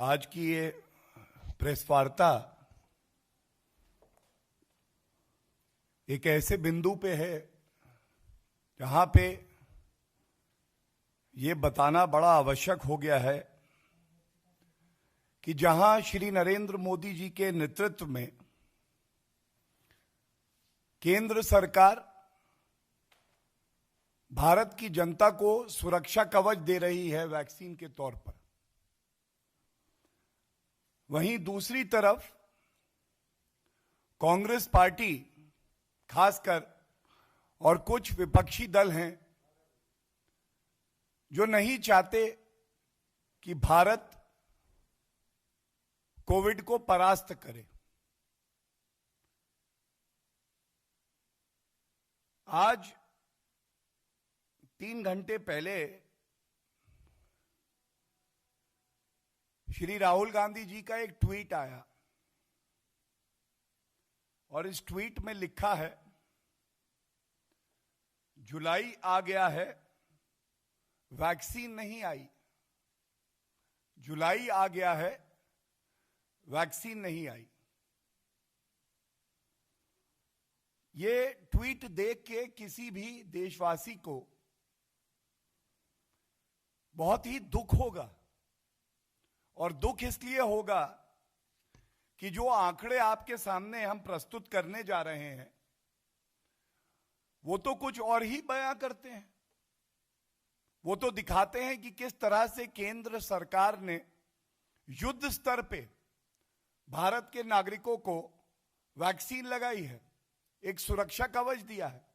आज की ये प्रेस वार्ता एक ऐसे बिंदु पे है जहां पे ये बताना बड़ा आवश्यक हो गया है कि जहां श्री नरेंद्र मोदी जी के नेतृत्व में केंद्र सरकार भारत की जनता को सुरक्षा कवच दे रही है वैक्सीन के तौर पर, वहीं दूसरी तरफ कांग्रेस पार्टी खासकर और कुछ विपक्षी दल हैं जो नहीं चाहते कि भारत कोविड को परास्त करे। आज 3 घंटे पहले श्री राहुल गांधी जी का एक ट्वीट आया और इस ट्वीट में लिखा है, जुलाई आ गया है, वैक्सीन नहीं आई। जुलाई आ गया है, वैक्सीन नहीं आई। ये ट्वीट देख के किसी भी देशवासी को बहुत ही दुख होगा, और दुख इसलिए होगा कि जो आंकड़े आपके सामने हम प्रस्तुत करने जा रहे हैं वो तो कुछ और ही बयां करते हैं। वो तो दिखाते हैं कि किस तरह से केंद्र सरकार ने युद्ध स्तर पे भारत के नागरिकों को वैक्सीन लगाई है, एक सुरक्षा कवच दिया है।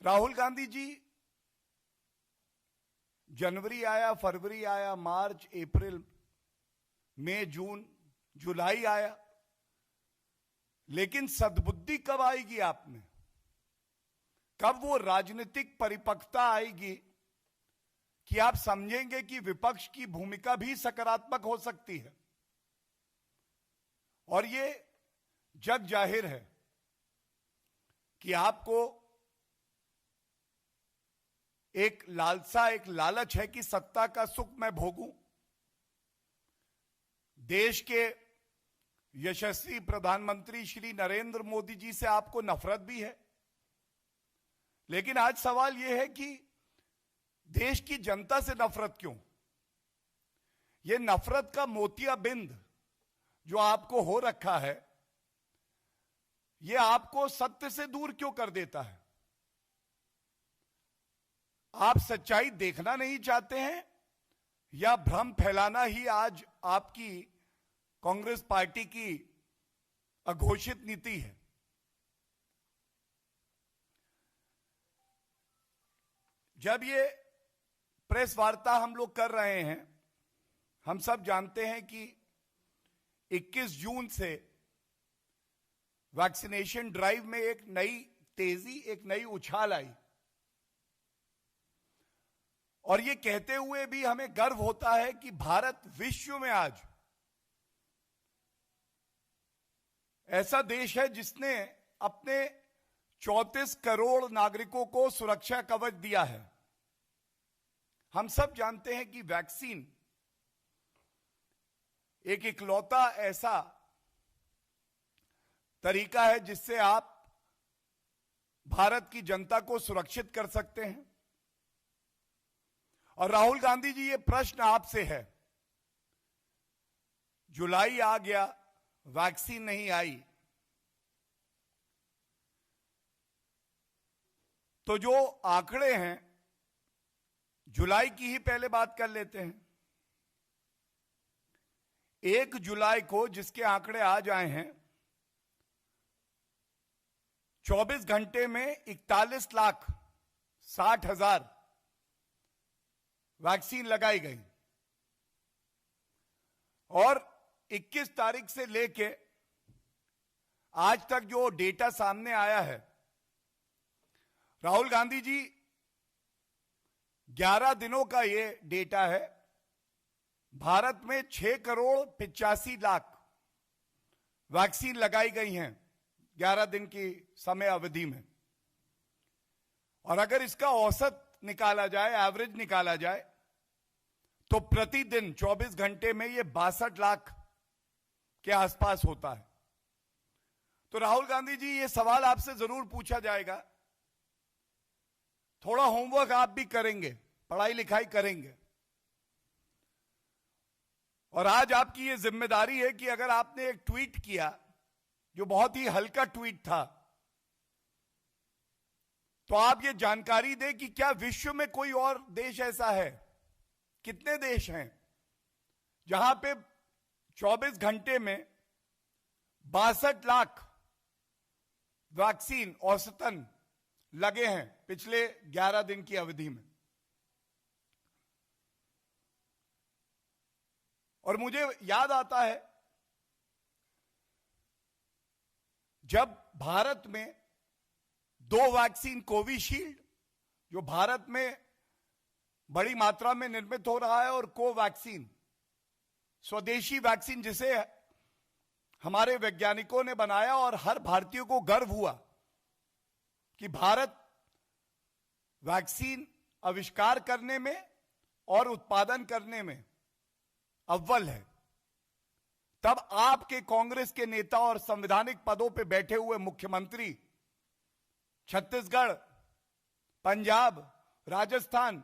राहुल गांधी जी, जनवरी आया, फरवरी आया, मार्च, अप्रैल, मई, जून, जुलाई आया, लेकिन सद्बुद्धि कब आएगी आप में? कब वो राजनीतिक परिपक्वता आएगी कि आप समझेंगे कि विपक्ष की भूमिका भी सकारात्मक हो सकती है? और ये जग जाहिर है कि आपको एक लालसा, एक लालच है कि सत्ता का सुख मैं भोगूं। देश के यशस्वी प्रधानमंत्री श्री नरेंद्र मोदी जी से आपको नफरत भी है, लेकिन आज सवाल यह है कि देश की जनता से नफरत क्यों? यह नफरत का मोतियाबिंद जो आपको हो रखा है, यह आपको सत्य से दूर क्यों कर देता है? आप सच्चाई देखना नहीं चाहते हैं या भ्रम फैलाना ही आज आपकी कांग्रेस पार्टी की अघोषित नीति है? जब ये प्रेस वार्ता हम लोग कर रहे हैं, हम सब जानते हैं कि 21 जून से वैक्सीनेशन ड्राइव में एक नई तेजी, एक नई उछाल आई, और ये कहते हुए भी हमें गर्व होता है कि भारत विश्व में आज ऐसा देश है जिसने अपने 34 करोड़ नागरिकों को सुरक्षा कवच दिया है। हम सब जानते हैं कि वैक्सीन एक इकलौता ऐसा तरीका है जिससे आप भारत की जनता को सुरक्षित कर सकते हैं। और राहुल गांधी जी, ये प्रश्न आपसे है, जुलाई आ गया, वैक्सीन नहीं आई, तो जो आंकड़े हैं, जुलाई की ही पहले बात कर लेते हैं। 1 जुलाई को जिसके आंकड़े आज आए हैं, 24 घंटे में 41,60,000 वैक्सीन लगाई गई, और 21 तारीख से लेके आज तक जो डेटा सामने आया है, राहुल गांधी जी, 11 दिनों का ये डेटा है। भारत में 6 करोड़ 85 लाख वैक्सीन लगाई गई हैं 11 दिन की समय अवधि में। और अगर इसका औसत निकाला जाए, एवरेज निकाला जाए, तो प्रतिदिन 24 घंटे में ये 62 लाख के आसपास होता है। तो राहुल गांधी जी, ये सवाल आपसे जरूर पूछा जाएगा, थोड़ा होमवर्क आप भी करेंगे, पढ़ाई लिखाई करेंगे, और आज आपकी ये जिम्मेदारी है कि अगर आपने एक ट्वीट किया जो बहुत ही हल्का ट्वीट था, तो आप ये जानकारी दें कि क्या विश्व में कोई और देश ऐसा है, कितने देश हैं जहां पे 24 घंटे में 62 लाख वैक्सीन औसतन लगे हैं पिछले 11 दिन की अवधि में। और मुझे याद आता है जब भारत में 2 वैक्सीन कोविशील्ड, जो भारत में बड़ी मात्रा में निर्मित हो रहा है, और कोवैक्सीन स्वदेशी वैक्सीन जिसे हमारे वैज्ञानिकों ने बनाया, और हर भारतीय को गर्व हुआ कि भारत वैक्सीन आविष्कार करने में और उत्पादन करने में अव्वल है। तब आपके कांग्रेस के नेता और संवैधानिक पदों पर बैठे हुए मुख्यमंत्री छत्तीसगढ़, पंजाब, राजस्थान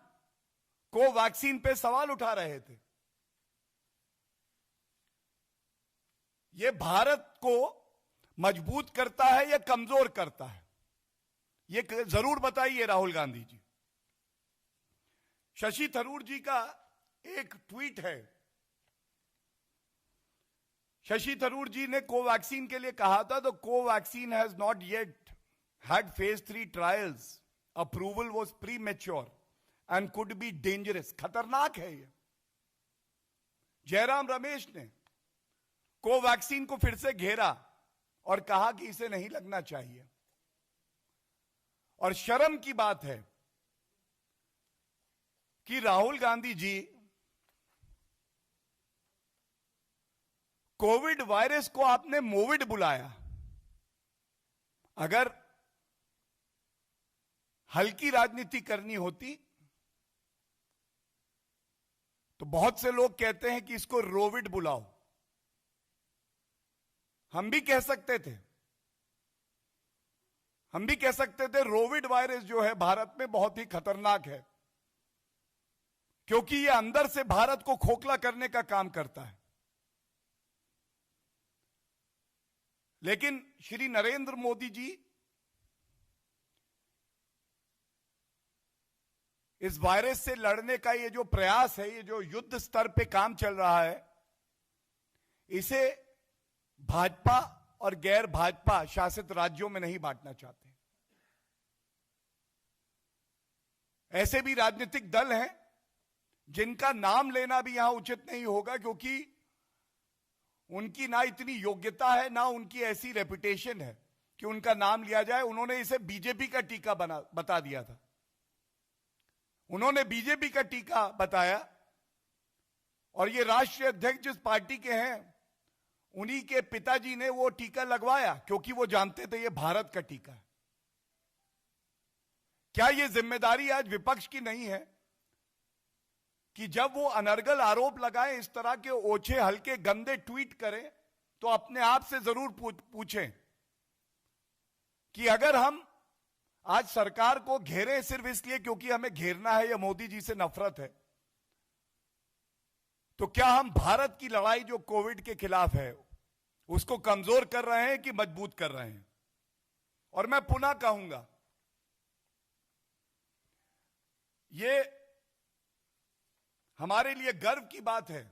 कोवैक्सीन पे सवाल उठा रहे थे। यह भारत को मजबूत करता है या कमजोर करता है, यह जरूर बताइए राहुल गांधी जी। शशि थरूर जी का एक ट्वीट है। शशि थरूर जी ने कोवैक्सीन के लिए कहा था, तो Covaxin has not yet had phase 3 trials, approval was premature and could be dangerous. खतरनाक है ये। जयराम रमेश ने कोवैक्सीन को फिर से घेरा और कहा कि इसे नहीं लगना चाहिए। और शर्म की बात है कि राहुल गांधी जी कोविड वायरस को आपने मोविड बुलाया। अगर हल्की राजनीति करनी होती तो बहुत से लोग कहते हैं कि इसको रोविड बुलाओ, हम भी कह सकते थे। हम भी कह सकते थे रोविड वायरस जो है भारत में बहुत ही खतरनाक है, क्योंकि यह अंदर से भारत को खोखला करने का काम करता है। लेकिन श्री नरेंद्र मोदी जी इस वायरस से लड़ने का ये जो प्रयास है, ये जो युद्ध स्तर पे काम चल रहा है, इसे भाजपा और गैर भाजपा शासित राज्यों में नहीं बांटना चाहते। ऐसे भी राजनीतिक दल हैं जिनका नाम लेना भी यहां उचित नहीं होगा, क्योंकि उनकी ना इतनी योग्यता है, ना उनकी ऐसी रेपुटेशन है कि उनका नाम लिया जाए। उन्होंने इसे बीजेपी का टीका बता दिया था। उन्होंने बीजेपी का टीका बताया, और ये राष्ट्रीय अध्यक्ष जिस पार्टी के हैं उन्हीं के पिताजी ने वो टीका लगवाया, क्योंकि वो जानते थे ये भारत का टीका है। क्या ये जिम्मेदारी आज विपक्ष की नहीं है कि जब वो अनर्गल आरोप लगाएं, इस तरह के ओछे हल्के गंदे ट्वीट करें, तो अपने आप से जरूर पूछें कि अगर हम आज सरकार को घेरें सिर्फ इसलिए क्योंकि हमें घेरना है या मोदी जी से नफरत है, तो क्या हम भारत की लड़ाई जो कोविड के खिलाफ है उसको कमजोर कर रहे हैं कि मजबूत कर रहे हैं? और मैं पुनः कहूंगा, ये हमारे लिए गर्व की बात है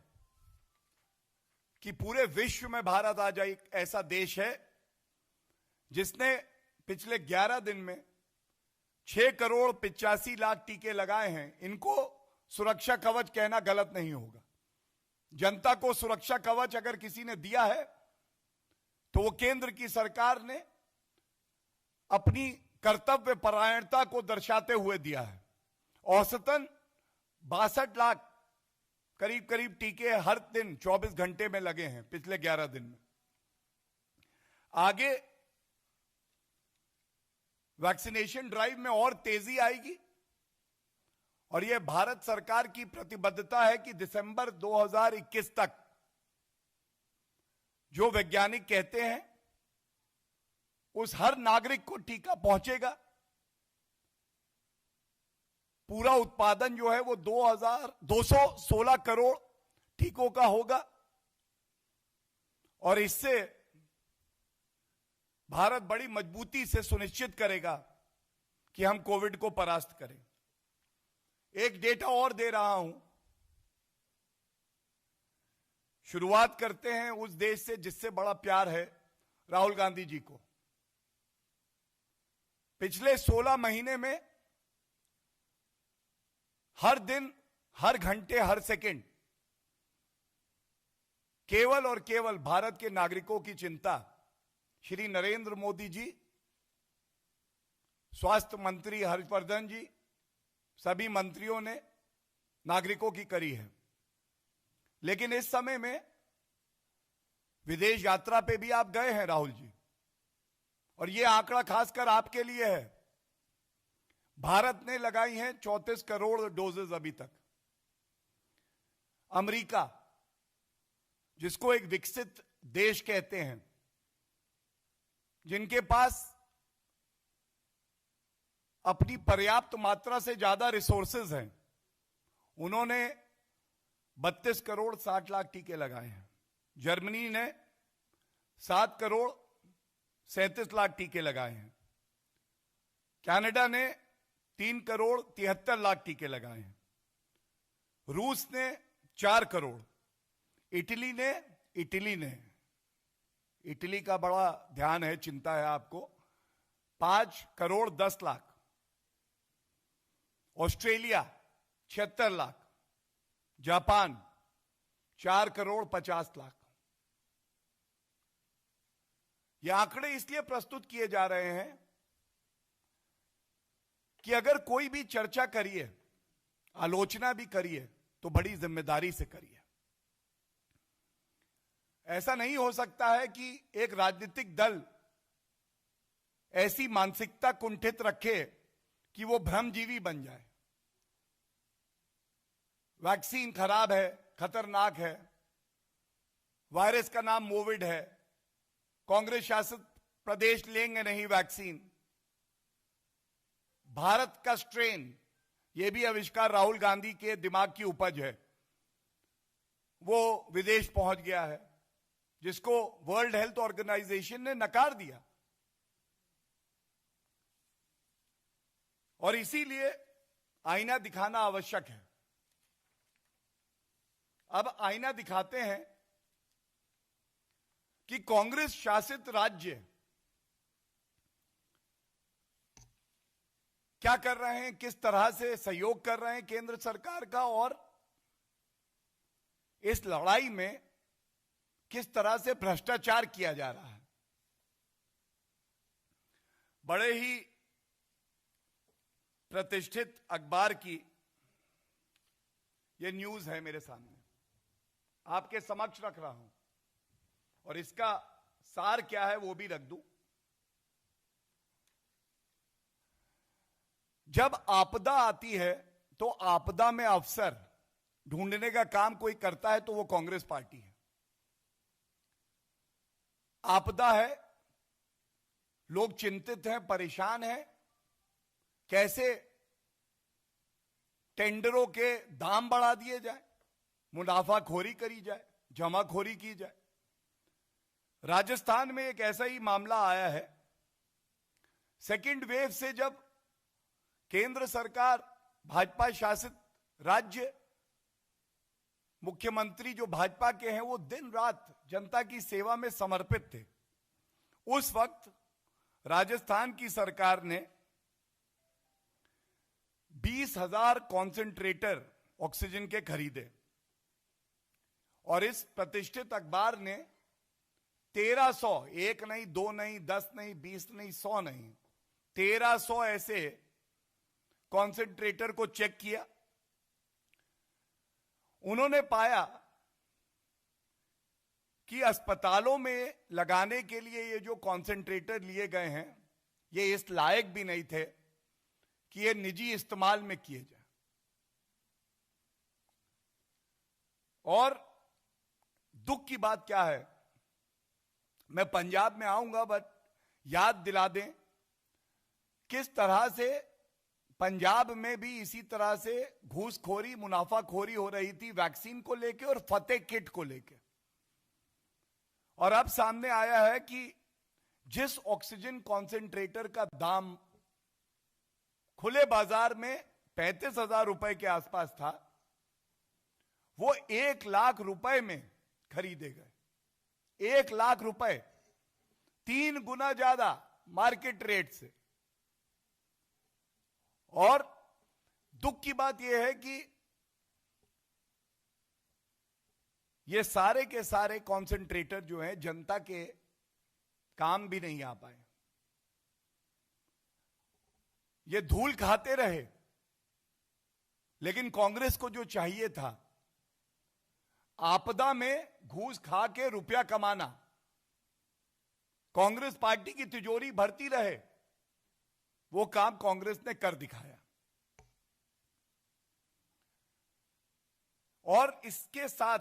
कि पूरे विश्व में भारत आज एक ऐसा देश है जिसने पिछले 11 दिन में 6,85,00,000 टीके लगाए हैं। इनको सुरक्षा कवच कहना गलत नहीं होगा। जनता को सुरक्षा कवच अगर किसी ने दिया है तो वो केंद्र की सरकार ने अपनी कर्तव्य परायणता को दर्शाते हुए दिया है। औसतन 62 लाख करीब करीब टीके हर दिन 24 घंटे में लगे हैं पिछले 11 दिन में। आगे वैक्सीनेशन ड्राइव में और तेजी आएगी, और यह भारत सरकार की प्रतिबद्धता है कि दिसंबर 2021 तक जो वैज्ञानिक कहते हैं उस हर नागरिक को टीका पहुंचेगा। पूरा उत्पादन जो है वो 2216 करोड़ टीकों का होगा और इससे भारत बड़ी मजबूती से सुनिश्चित करेगा कि हम कोविड को परास्त करें। एक डेटा और दे रहा हूं। शुरुआत करते हैं उस देश से जिससे बड़ा प्यार है राहुल गांधी जी को। पिछले 16 महीने में हर दिन, हर घंटे, हर सेकंड केवल और केवल भारत के नागरिकों की चिंता श्री नरेंद्र मोदी जी, स्वास्थ्य मंत्री हर्षवर्धन जी, सभी मंत्रियों ने नागरिकों की करी है। लेकिन इस समय में विदेश यात्रा पे भी आप गए हैं राहुल जी, और यह आंकड़ा खासकर आपके लिए है। भारत ने लगाई हैं 34 करोड़ डोजेज अभी तक। अमेरिका, जिसको एक विकसित देश कहते हैं, जिनके पास अपनी पर्याप्त मात्रा से ज्यादा रिसोर्सेज हैं, उन्होंने 32 करोड़ 60 लाख टीके लगाए हैं। जर्मनी ने 7 करोड़ 37 लाख टीके लगाए हैं। कनाडा ने 3 करोड़ 73 लाख टीके लगाए हैं। रूस ने 4 करोड़। इटली का बड़ा ध्यान है, चिंता है आपको, 5 करोड़ 10 लाख। ऑस्ट्रेलिया 76 लाख। जापान 4 करोड़ 50 लाख। ये आंकड़े इसलिए प्रस्तुत किए जा रहे हैं कि अगर कोई भी चर्चा करिए, आलोचना भी करिए, तो बड़ी जिम्मेदारी से करिए। ऐसा नहीं हो सकता है कि एक राजनीतिक दल ऐसी मानसिकता कुंठित रखे कि वो भ्रमजीवी बन जाए। वैक्सीन खराब है, खतरनाक है, वायरस का नाम कोविड है, कांग्रेस शासित प्रदेश लेंगे नहीं वैक्सीन। भारत का स्ट्रेन, यह भी आविष्कार राहुल गांधी के दिमाग की उपज है, वो विदेश पहुंच गया है, जिसको वर्ल्ड हेल्थ ऑर्गेनाइजेशन ने नकार दिया। और इसीलिए आईना दिखाना आवश्यक है। अब आईना दिखाते हैं कि कांग्रेस शासित राज्य क्या कर रहे हैं, किस तरह से सहयोग कर रहे हैं केंद्र सरकार का, और इस लड़ाई में किस तरह से भ्रष्टाचार किया जा रहा है। बड़े ही प्रतिष्ठित अखबार की यह न्यूज है मेरे सामने, आपके समक्ष रख रहा हूं, और इसका सार क्या है वो भी रख दूं। जब आपदा आती है तो आपदा में अवसर ढूंढने का काम कोई करता है तो वो कांग्रेस पार्टी है। आपदा है, लोग चिंतित हैं, परेशान हैं, कैसे टेंडरों के दाम बढ़ा दिए जाए, मुनाफाखोरी करी जाए, जमाखोरी की जाए। राजस्थान में एक ऐसा ही मामला आया है। सेकेंड वेव से जब केंद्र सरकार, भाजपा शासित राज्य, मुख्यमंत्री जो भाजपा के हैं, वो दिन रात जनता की सेवा में समर्पित थे, उस वक्त राजस्थान की सरकार ने 20,000 कॉन्सेंट्रेटर ऑक्सीजन के खरीदे, और इस प्रतिष्ठित अखबार ने 1300, 1 नहीं, 2 नहीं, 10 नहीं, 20 नहीं, 100 नहीं, 1300 ऐसे कॉन्सेंट्रेटर को चेक किया। उन्होंने पाया कि अस्पतालों में लगाने के लिए ये जो कॉन्सेंट्रेटर लिए गए हैं, ये इस लायक भी नहीं थे कि ये निजी इस्तेमाल में किए जाए। और दुख की बात क्या है, मैं पंजाब में आऊंगा, बट याद दिला दें किस तरह से पंजाब में भी इसी तरह से घूसखोरी, मुनाफाखोरी हो रही थी वैक्सीन को लेके और फतेह किट को लेके। और अब सामने आया है कि जिस ऑक्सीजन कॉन्सेंट्रेटर का दाम खुले बाजार में 35,000 रुपए के आसपास था, वो 1 लाख रुपए में खरीदे गए। 1 लाख रुपए, 3 गुना ज्यादा मार्केट रेट से। और दुख की बात यह है कि ये सारे के सारे कॉन्सेंट्रेटर जो हैं जनता के काम भी नहीं आ पाए, ये धूल खाते रहे। लेकिन कांग्रेस को जो चाहिए था, आपदा में घूस खा के रुपया कमाना, कांग्रेस पार्टी की तिजोरी भरती रहे, वो काम कांग्रेस ने कर दिखाया। और इसके साथ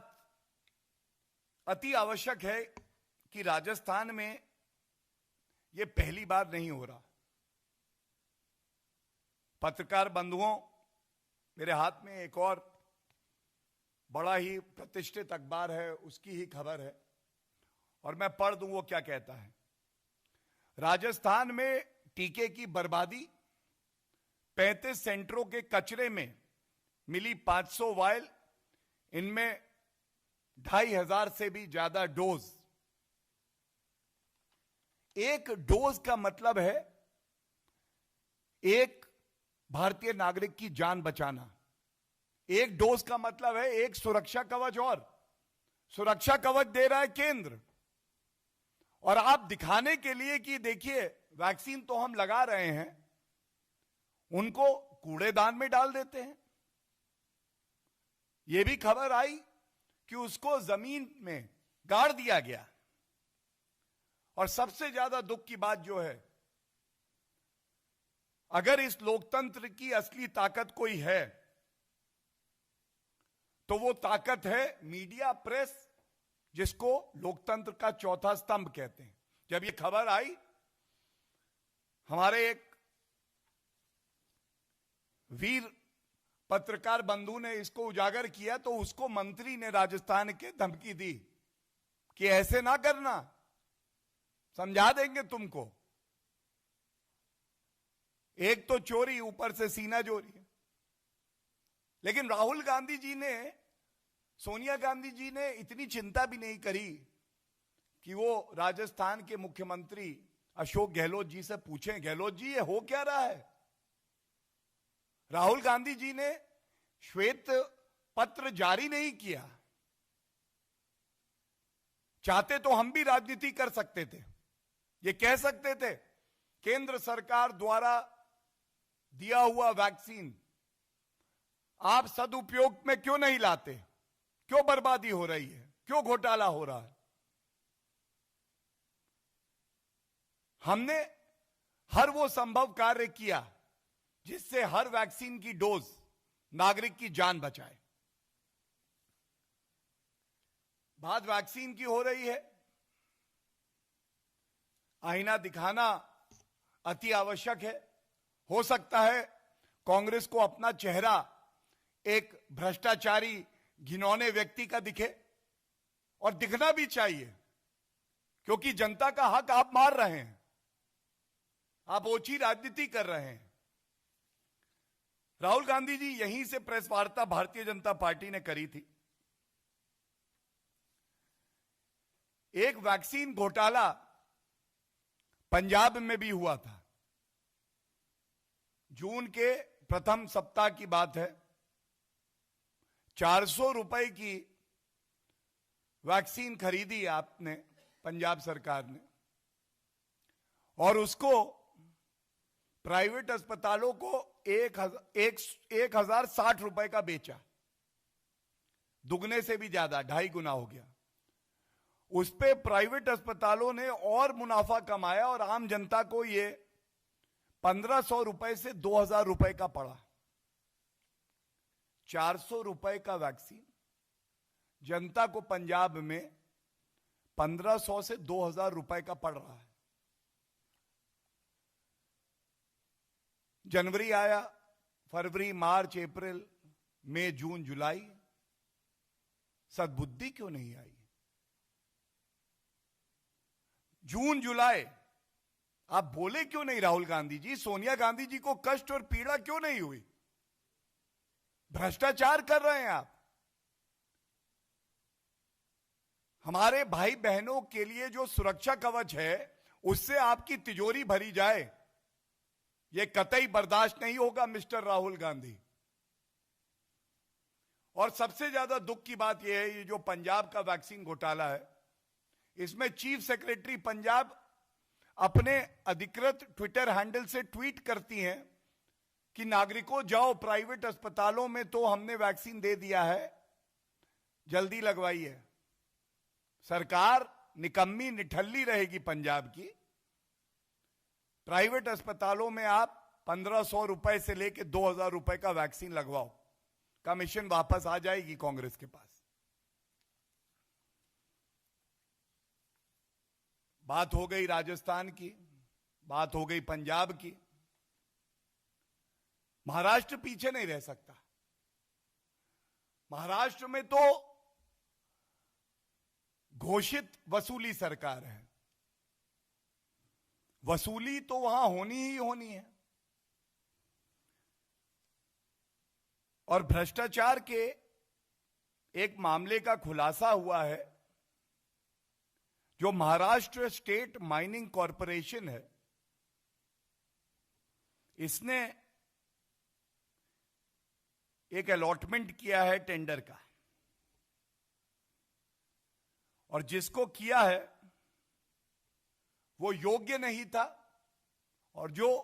अति आवश्यक है कि राजस्थान में यह पहली बार नहीं हो रहा। पत्रकार बंधुओं, मेरे हाथ में एक और बड़ा ही प्रतिष्ठित अखबार है, उसकी ही खबर है और मैं पढ़ दूं वो क्या कहता है। राजस्थान में टीके की बर्बादी, 35 सेंटरों के कचरे में मिली 500 वायल, इनमें 2,500 से भी ज्यादा डोज। एक डोज का मतलब है एक भारतीय नागरिक की जान बचाना। एक डोज का मतलब है एक सुरक्षा कवच, और सुरक्षा कवच दे रहा है केंद्र। और आप दिखाने के लिए कि देखिए वैक्सीन तो हम लगा रहे हैं, उनको कूड़ेदान में डाल देते हैं। यह भी खबर आई कि उसको जमीन में गाड़ दिया गया। और सबसे ज्यादा दुख की बात जो है, अगर इस लोकतंत्र की असली ताकत कोई है तो वो ताकत है मीडिया, प्रेस, जिसको लोकतंत्र का चौथा स्तंभ कहते हैं। जब ये खबर आई, हमारे एक वीर पत्रकार बंधु ने इसको उजागर किया, तो उसको मंत्री ने राजस्थान के धमकी दी कि ऐसे ना करना, समझा देंगे तुमको। एक तो चोरी, ऊपर से सीना चोरी। लेकिन राहुल गांधी जी ने, सोनिया गांधी जी ने इतनी चिंता भी नहीं करी कि वो राजस्थान के मुख्यमंत्री अशोक गहलोत जी से पूछें, गहलोत जी ये हो क्या रहा है। राहुल गांधी जी ने श्वेत पत्र जारी नहीं किया। चाहते तो हम भी राजनीति कर सकते थे, ये कह सकते थे केंद्र सरकार द्वारा दिया हुआ वैक्सीन आप सदुपयोग में क्यों नहीं लाते, क्यों बर्बादी हो रही है, क्यों घोटाला हो रहा है। हमने हर वो संभव कार्य किया जिससे हर वैक्सीन की डोज नागरिक की जान बचाए। बात वैक्सीन की हो रही है, आईना दिखाना अति आवश्यक है। हो सकता है कांग्रेस को अपना चेहरा एक भ्रष्टाचारी, घिनौने व्यक्ति का दिखे, और दिखना भी चाहिए, क्योंकि जनता का हक आप मार रहे हैं, आप ओछी राजनीति कर रहे हैं। राहुल गांधी जी यहीं से प्रेस वार्ता भारतीय जनता पार्टी ने करी थी। एक वैक्सीन घोटाला पंजाब में भी हुआ था। जून के प्रथम सप्ताह की बात है। 400 रुपए की वैक्सीन खरीदी आपने, पंजाब सरकार ने, और उसको प्राइवेट अस्पतालों को 1,060 रुपए का बेचा। दुगने से भी ज्यादा, 2.5 गुना हो गया। उस पे प्राइवेट अस्पतालों ने और मुनाफा कमाया और आम जनता को ये 1,500 रुपए से 2,000 रुपए का पड़ा। 400 रुपए का वैक्सीन जनता को पंजाब में 1500 से 2000 रुपए का पड़ रहा है। जनवरी आया, फरवरी, मार्च, अप्रैल, मई, जून, जुलाई, सद्बुद्धि क्यों नहीं आई? जून जुलाई आप बोले क्यों नहीं राहुल गांधी जी? सोनिया गांधी जी को कष्ट और पीड़ा क्यों नहीं हुई? भ्रष्टाचार कर रहे हैं आप। हमारे भाई बहनों के लिए जो सुरक्षा कवच है उससे आपकी तिजोरी भरी जाए, यह कतई बर्दाश्त नहीं होगा मिस्टर राहुल गांधी। और सबसे ज्यादा दुख की बात यह है, ये जो पंजाब का वैक्सीन घोटाला है, इसमें चीफ सेक्रेटरी पंजाब अपने अधिकृत ट्विटर हैंडल से ट्वीट करती हैं कि नागरिकों जाओ प्राइवेट अस्पतालों में, तो हमने वैक्सीन दे दिया है, जल्दी लगवाइए। सरकार निकम्मी निठल्ली रहेगी पंजाब की। प्राइवेट अस्पतालों में आप 1500 रुपए से लेकर 2000 रुपए का वैक्सीन लगवाओ, कमीशन वापस आ जाएगी कांग्रेस के पास। बात हो गई राजस्थान की, बात हो गई पंजाब की। महाराष्ट्र पीछे नहीं रह सकता। महाराष्ट्र में तो घोषित वसूली सरकार है, वसूली तो वहां होनी ही होनी है। और भ्रष्टाचार के एक मामले का खुलासा हुआ है। जो महाराष्ट्र स्टेट माइनिंग कॉरपोरेशन है, इसने एक अलॉटमेंट किया है टेंडर का, और जिसको किया है वो योग्य नहीं था, और जो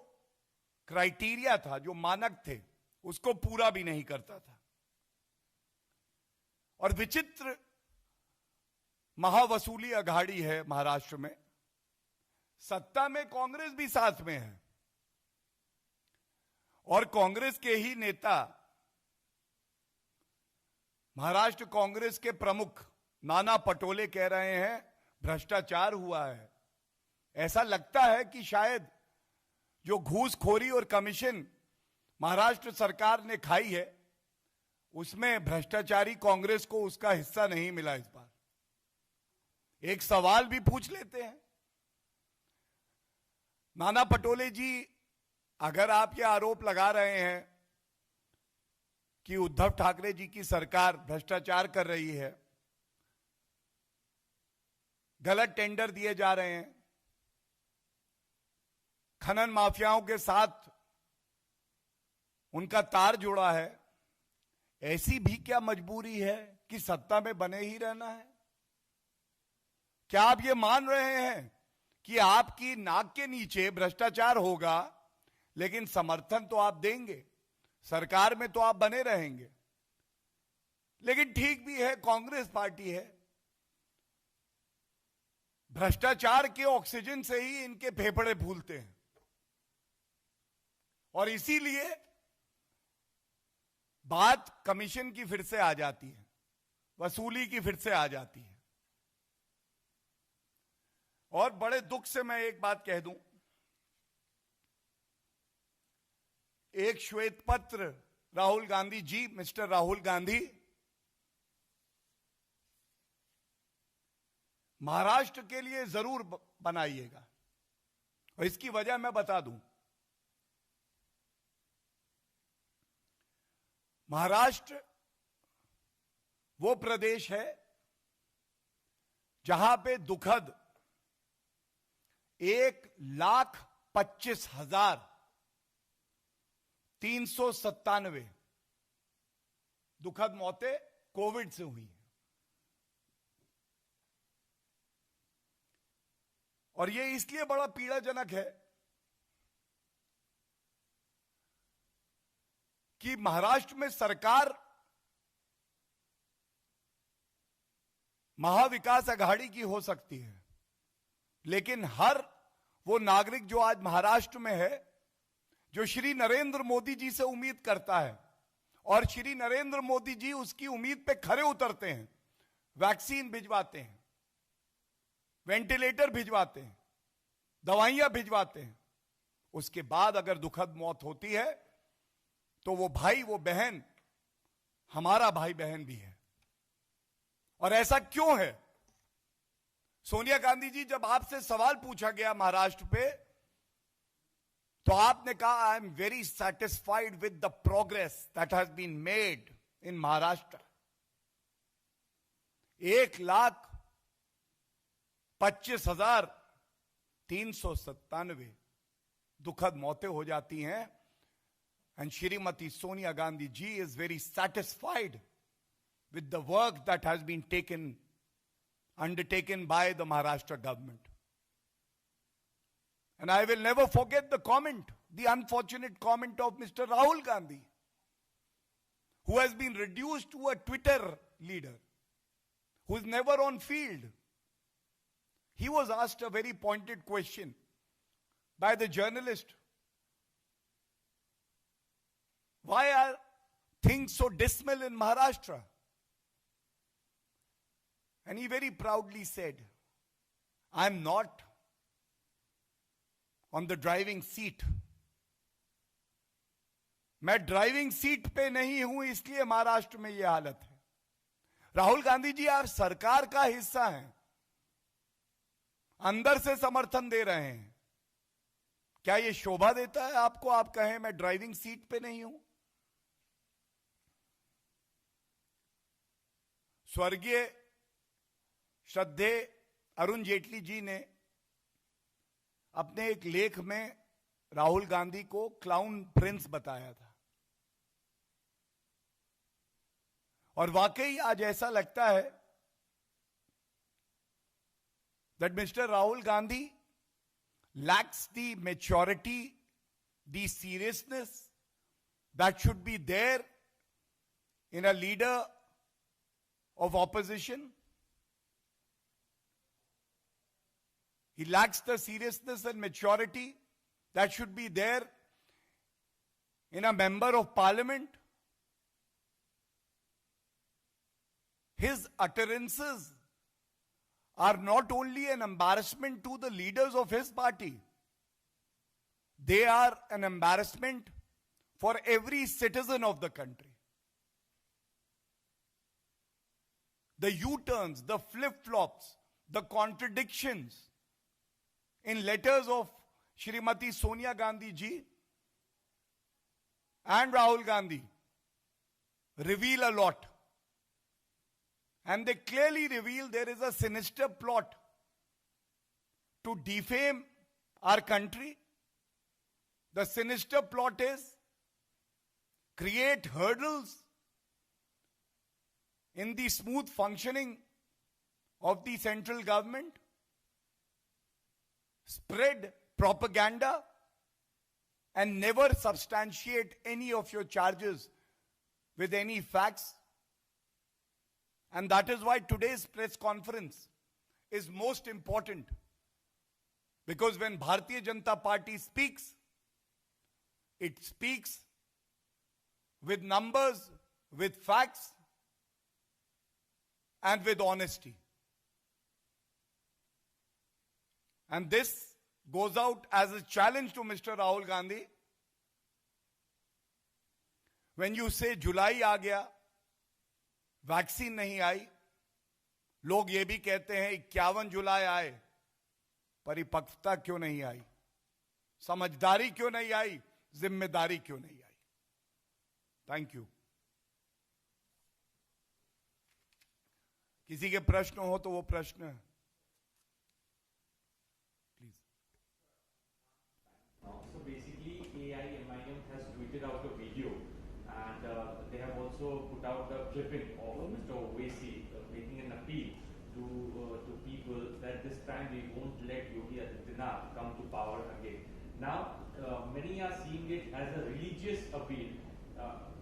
क्राइटेरिया था, जो मानक थे, उसको पूरा भी नहीं करता था। और विचित्र महावसूली अघाड़ी है महाराष्ट्र में। सत्ता में कांग्रेस भी साथ में है, और कांग्रेस के ही नेता, महाराष्ट्र कांग्रेस के प्रमुख नाना पटोले कह रहे हैं भ्रष्टाचार हुआ है। ऐसा लगता है कि शायद जो घूसखोरी और कमीशन महाराष्ट्र सरकार ने खाई है, उसमें भ्रष्टाचारी कांग्रेस को उसका हिस्सा नहीं मिला। इस बार एक सवाल भी पूछ लेते हैं, नाना पटोले जी, अगर आप यह आरोप लगा रहे हैं कि उद्धव ठाकरे जी की सरकार भ्रष्टाचार कर रही है, गलत टेंडर दिए जा रहे हैं, खनन माफियाओं के साथ उनका तार जुड़ा है, ऐसी भी क्या मजबूरी है कि सत्ता में बने ही रहना है? क्या आप ये मान रहे हैं कि आपकी नाक के नीचे भ्रष्टाचार होगा, लेकिन समर्थन तो आप देंगे, सरकार में तो आप बने रहेंगे? लेकिन ठीक भी है, कांग्रेस पार्टी है, भ्रष्टाचार के ऑक्सीजन से ही इनके फेफड़े फूलते हैं, और इसीलिए बात कमीशन की फिर से आ जाती है, वसूली की फिर से आ जाती है। और बड़े दुख से मैं एक बात कह दूं, एक श्वेत पत्र राहुल गांधी जी, मिस्टर राहुल गांधी, महाराष्ट्र के लिए जरूर बनाइएगा, और इसकी वजह मैं बता दूं। महाराष्ट्र वो प्रदेश है जहां पे दुखद 1,25,397 दुखद मौतें कोविड से हुई हैं। और ये इसलिए बड़ा पीड़ाजनक है कि महाराष्ट्र में सरकार महाविकास अघाड़ी की हो सकती है, लेकिन हर वो नागरिक जो आज महाराष्ट्र में है, जो श्री नरेंद्र मोदी जी से उम्मीद करता है, और श्री नरेंद्र मोदी जी उसकी उम्मीद पे खरे उतरते हैं, वैक्सीन भिजवाते हैं, वेंटिलेटर भिजवाते हैं, दवाइयां भिजवाते हैं, उसके बाद अगर दुखद मौत होती है तो वो भाई वो बहन हमारा भाई बहन भी है। और ऐसा क्यों है? सोनिया गांधी जी, जब आपसे सवाल पूछा गया महाराष्ट्र पे, तो आपने कहा I am very satisfied with the progress that has been made in Maharashtra. 1,25,397 दुखद मौतें हो जाती हैं, and Shrimati Sonia Gandhi ji is very satisfied with the work that has been undertaken by the Maharashtra government. And I will never forget the unfortunate comment of Mr. Rahul Gandhi, who has been reduced to a Twitter leader, who is never on field. He was asked a very pointed question by the journalist. Why are things so dismal in Maharashtra? And he very proudly said, I am not on the driving seat. मैं driving seat पे नहीं हूं, इसलिए महाराष्ट्र में यह हालत है। राहुल गांधी जी, आप सरकार का हिस्सा हैं, अंदर से समर्थन दे रहे हैं, क्या यह शोभा देता है आपको? आप कहें मैं ड्राइविंग सीट पे नहीं हूं। स्वर्गीय श्रद्धेय अरुण जेटली जी ने अपने एक लेख में राहुल गांधी को क्लाउन प्रिंस बताया था, और वाकई आज ऐसा लगता है that mister Rahul Gandhi lacks the maturity, the seriousness that should be there in a leader of opposition. He lacks the seriousness and maturity that should be there in a member of parliament. His utterances are not only an embarrassment to the leaders of his party, they are an embarrassment for every citizen of the country. The U-turns, the flip-flops, the contradictions in letters of Shrimati Sonia Gandhi ji and Rahul Gandhi reveal a lot. And they clearly reveal there is a sinister plot to defame our country. The sinister plot is create hurdles in the smooth functioning of the central government, spread propaganda, and never substantiate any of your charges with any facts. And that is why today's press conference is most important. Because when Bharatiya Janata Party speaks, it speaks with numbers, with facts, and with honesty. And this goes out as a challenge to Mr. Rahul Gandhi. When you say July आ गया, vaccine नहीं आई, लोग ये भी कहते हैं 51 जुलाई आए, परिपक्वता क्यों नहीं आई, समझदारी क्यों नहीं आई, जिम्मेदारी क्यों नहीं आई? Thank you. किसी के प्रश्न हो तो वो प्रश्न please. So basically AIMIM has tweeted out a video, and they have also put out a clipping of Mr. Owaisi making an appeal to people that this time we won't let Yogi Adityanath come to power again. Now, many are seeing it as a religious appeal,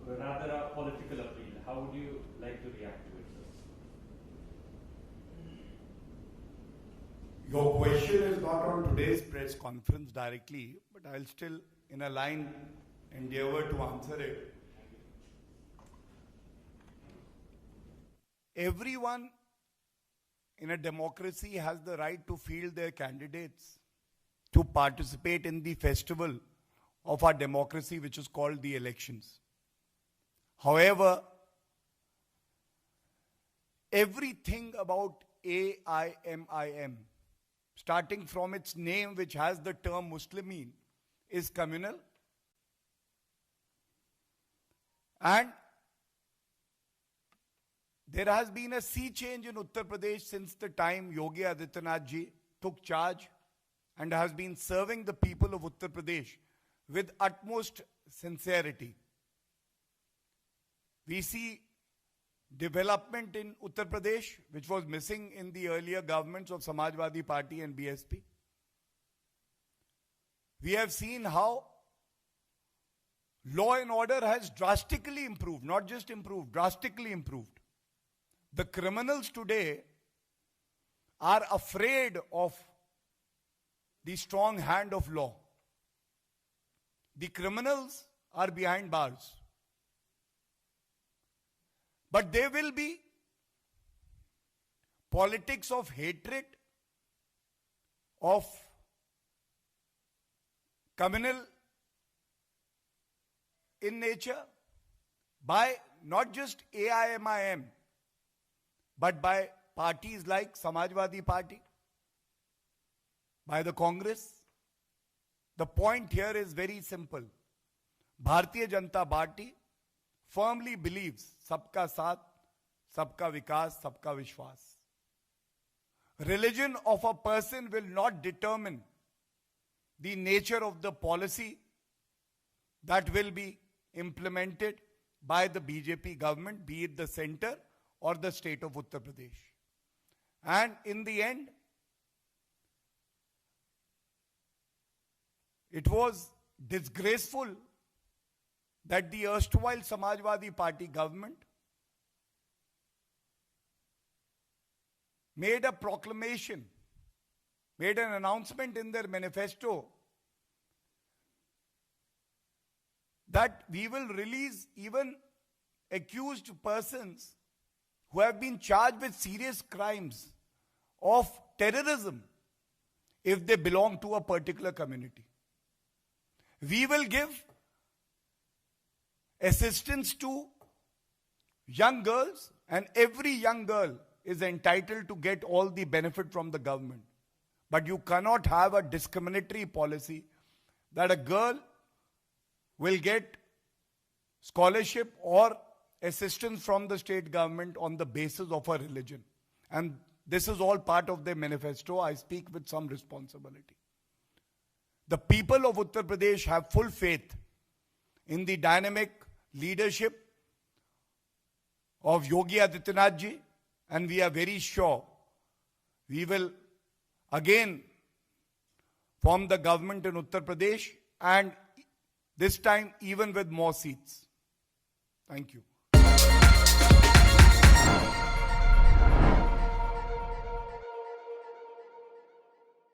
rather a political appeal. How would you like to react to it, sir? Your question is not on today's press conference directly, but I'll still, in a line, endeavor to answer it. Everyone in a democracy has the right to field their candidates to participate in the festival of our democracy, which is called the elections. However, everything about AIMIM, starting from its name, which has the term Muslimin, is communal. And there has been a sea change in Uttar Pradesh since the time Yogi Adityanath ji took charge and has been serving the people of Uttar Pradesh with utmost sincerity. We see development in Uttar Pradesh, which was missing in the earlier governments of Samajwadi Party and BSP. We have seen how law and order has drastically improved, not just improved, drastically improved. The criminals today are afraid of the strong hand of law. The criminals are behind bars. But there will be politics of hatred, of communal in nature, by not just AIMIM, but by parties like Samajwadi Party, by the Congress. The point here is very simple. Bharatiya Janata Party firmly believes sabka saath, sabka vikas, sabka vishwas. Religion of a person will not determine the nature of the policy that will be implemented by the BJP government, be it the center or the state of Uttar Pradesh. And in the end, it was disgraceful that the erstwhile Samajwadi Party government made a proclamation, made an announcement in their manifesto that we will release even accused persons who have been charged with serious crimes of terrorism if they belong to a particular community. We will give assistance to young girls, and every young girl is entitled to get all the benefit from the government. But you cannot have a discriminatory policy that a girl will get scholarship or assistance from the state government on the basis of her religion. And this is all part of their manifesto. I speak with some responsibility. The people of Uttar Pradesh have full faith in the dynamic leadership of Yogi Adityanath ji, and we are very sure we will again form the government in Uttar Pradesh, and this time even with more seats. Thank you.